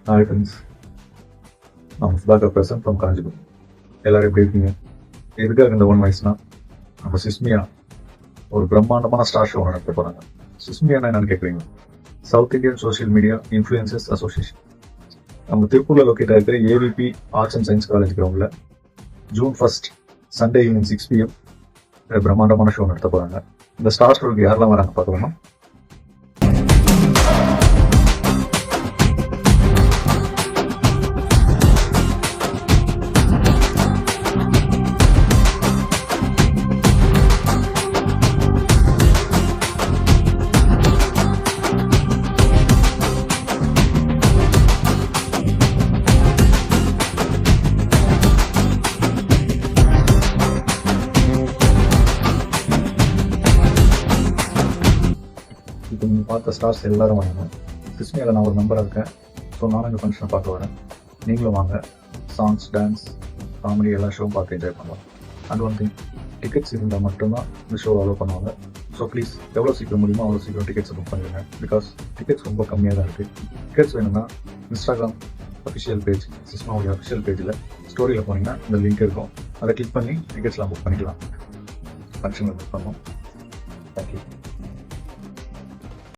Hi friends, நான் சுதாகர் பேசுகிறேன் from Kanchipuram. எல்லோரும் எப்படி இருக்கீங்க? எதுக்காக இந்த ஒன் வாய்ஸ்னா, நம்ம சிஸ்மியா ஒரு பிரம்மாண்டமான ஸ்டார் ஷோ நடத்த போகிறாங்க. சிஸ்மியானா என்னன்னு கேட்குறீங்க? South Indian social media influencers association. நம்ம திருப்பூரில் லொக்கேட் ஆகிருக்கிற AVP arts and science college கிரவுண்டில் June 1 சண்டே ஈவினிங் 6 PM பிரம்மாண்டமான ஷோ நடத்த போகிறாங்க. இந்த ஸ்டார் ஷோக்கு யாரெல்லாம் வராங்க பார்க்கலாமா? இப்போ நீங்கள் பார்த்த ஸ்டார்ஸ் எல்லாரும் வாங்க. சிஸ்மியாவில் நான் ஒரு மெம்பராக இருக்கேன். ஸோ நானும் இந்த ஃபங்க்ஷனை பார்க்க வரேன். நீங்களும் வாங்க. சாங்ஸ், டான்ஸ், காமெடி எல்லா ஷோவும் பார்த்து என்ஜாய் பண்ணலாம். அண்ட் ஒன் திங், டிக்கெட்ஸ் இருந்தால் மட்டும்தான் இந்த ஷோ அலோவ் பண்ணுவாங்க. ஸோ ப்ளீஸ் எவ்வளோ சீக்கிரம் முடியுமோ அவ்வளோ சீக்கிரம் டிக்கெட்ஸை புக் பண்ணிடுங்க. பிகாஸ் டிக்கெட்ஸ் ரொம்ப கம்மியாக தான் இருக்குது. டிக்கெட்ஸ் வேணும்னா இன்ஸ்டாகிராம் அஃபிஷியல் பேஜ், சிஸ்மாவுடைய அஃபிஷியல் பேஜில் ஸ்டோரியில் போனீங்கன்னா இந்த லிங்க் இருக்கும். அதை கிளிக் பண்ணி டிக்கெட்ஸ்லாம் புக் பண்ணிக்கலாம். ஃபங்க்ஷனில் புக் பண்ணோம். தேங்க்யூ.